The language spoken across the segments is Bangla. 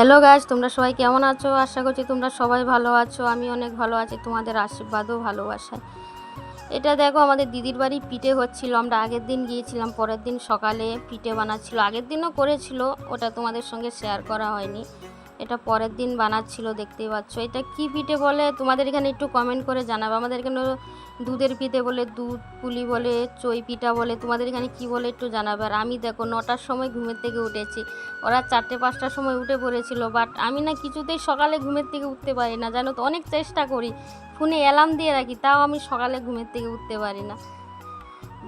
হ্যালো গাইস, তোমরা সবাই কেমন আছো? আশা করছি তোমরা সবাই ভালো আছো। আমি অনেক ভালো আছি, তোমাদের আশীর্বাদও ভালোবাসায়। এটা দেখো, আমাদের দিদির বাড়ি পিঠে হচ্ছিল। আমরা আগের দিন গিয়েছিলাম, পরের দিন সকালে পিঠে বানাচ্ছিল। আগের দিনও করেছিল, ওটা তোমাদের সঙ্গে শেয়ার করা হয়নি। এটা পরের দিন বানাচ্ছিল, দেখতেই পাচ্ছ। এটা কি পিঠে বলে তোমাদের এখানে একটু কমেন্ট করে জানাবে। আমাদের এখানে দুধের পিঠে বলে, দুধ পুলি বলে, চই পিঠা বলে। তোমাদের এখানে কি বলে একটু জানাবে। আর আমি দেখো 9টার সময় ঘুমের থেকে উঠেছি। ওরা 4টে-5টার সময় উঠে পড়েছিল, বাট আমি না কিছুতেই সকালে ঘুমের থেকে উঠতে পারি না, জানো তো। অনেক চেষ্টা করি, ফোনে অ্যালার্ম দিয়ে রাখি, তাও আমি সকালে ঘুমের থেকে উঠতে পারি না।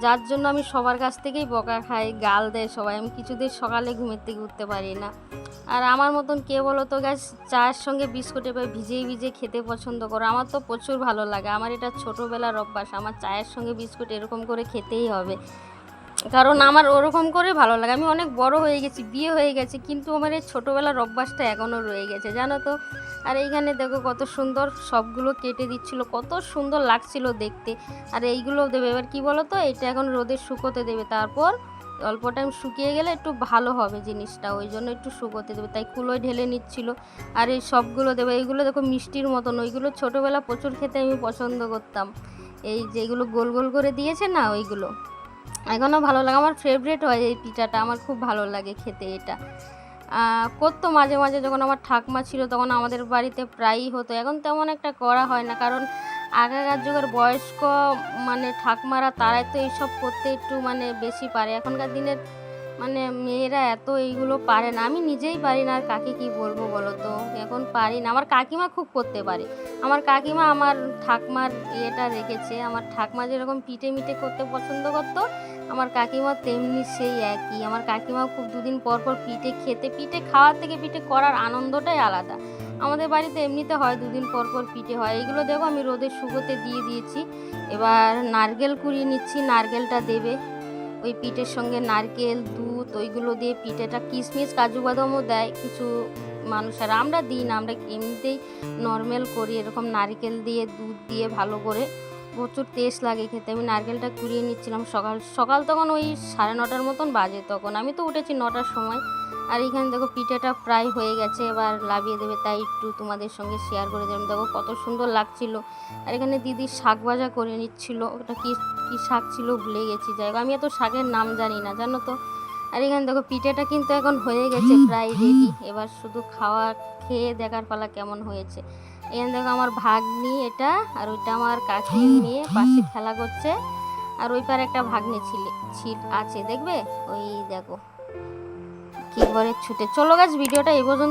যার জন্য আমি সবার কাছ থেকেই বকা খাই, গাল দেয় সবাই। আমি কিছুতেই সকালে ঘুমের থেকে উঠতে পারি না। আর আমার মতন কে বলো তো গাছ, চায়ের সঙ্গে বিস্কুট এবার ভিজিয়ে ভিজিয়ে খেতে পছন্দ করো। আমার তো প্রচুর ভালো লাগে। আমার এটা ছোটোবেলার অভ্যাস, আমার চায়ের সঙ্গে বিস্কুট এরকম করে খেতেই হবে, কারণ আমার ওরকম করে ভালো লাগে। আমি অনেক বড় হয়ে গেছি, বিয়ে হয়ে গেছে, কিন্তু আমার এই ছোটোবেলার অভ্যাসটা এখনও রয়ে গেছে, জানো তো। আর এইখানে দেখো কত সুন্দর সবগুলো কেটে দিচ্ছিলো, কত সুন্দর লাগছিল দেখতে। আর এইগুলো দেবে এবার কি বলো তো, এটা এখন রোদে শুকোতে দেবে, তারপর অল্প টাইম শুকিয়ে গেলে একটু ভালো হবে জিনিসটা, ওই জন্য একটু শুকোতে দেবে, তাই কুলোয় ঢেলে নিচ্ছিল। আর এই সবগুলো দেবে, এইগুলো দেখো মিষ্টির মতন, ওইগুলো ছোটোবেলা প্রচুর খেতে আমি পছন্দ করতাম। এই যেগুলো গোল গোল করে দিয়েছে না, ওইগুলো এখনও ভালো লাগে। আমার ফেভারিট হয় এই পিঠাটা, আমার খুব ভালো লাগে খেতে এটা। করতো মাঝে মাঝে, যখন আমার ঠাকমা ছিল তখন আমাদের বাড়িতে প্রায়ই হতো। এখন তেমন একটা করা হয় না, কারণ আগেকার যুগের বয়স্ক মানে ঠাকমারা, তারাই তো এইসব করতে একটু মানে বেশি পারে। এখনকার দিনের মানে মেয়েরা এত এইগুলো পারে না। আমি নিজেই পারি না, আর কাকে কি বলবো বলো তো, এখন পারি না। আমার কাকিমা খুব করতে পারে। আমার কাকিমা আমার ঠাকমার ইয়েটা রেখেছে। আমার ঠাকমা যেরকম পিঠে মিঠে করতে পছন্দ করতো, আমার কাকিমা তেমনি সেই একই। আমার কাকিমা খুব দুদিন পর পর পিঠে খেতে, পিঠে খাওয়ার থেকে পিঠে করার আনন্দটাই আলাদা। আমাদের বাড়িতে এমনিতে হয়, দুদিন পর পর পিঠে হয়। এইগুলো দেখো আমি রোদে শুকোতে দিয়ে দিয়েছি। এবার নারকেল কুড়িয়ে নিচ্ছি, নারকেলটা দেবে ওই পিঠের সঙ্গে। নারকেল, দুধ, ওইগুলো দিয়ে পিঠেটা, কিশমিশ কাজু বাদামও দেয় কিছু মানুষেরা, আমরা দিই না, আমরা এমনিতেই নর্মাল করি এরকম নারকেল দিয়ে দুধ দিয়ে ভালো করে। প্রচুর টেস্ট লাগে খেতে। আমি নারকেলটা কুড়িয়ে নিচ্ছিলাম সকাল সকাল, তখন ওই 9:30 মতন বাজে তখন। আমি তো উঠেছি 9টার সময়। আর এখানে দেখো পিঠেটা প্রায় হয়ে গেছে, এবার লাভিয়ে দেবে, তাই একটু তোমাদের সঙ্গে শেয়ার করে দিলাম। দেখো কত সুন্দর লাগছিল। আর এখানে দিদি শাক ভাজা করে নিচ্ছিল, ওটা কি কি শাক ছিল ভুলে গেছি, যাই হোক আমি এত শাকের নাম জানি না, জানো তো। আর এখানে দেখো পিঠেটা কিন্তু এখন হয়ে গেছে, প্রায় রেডি। এবার শুধু খেয়ে দেখার পালা কেমন হয়েছে। এখানে দেখো আমার ভাগ্নি এটা, আর ওইটা আমার কাকির মেয়ে পাশে খেলা করছে। আর ওই পারে একটা ভাগ্নি আছে, দেখবে ওই দেখো কি করে ছুটে। চলো গাছ, ভিডিওটা এই পর্যন্ত।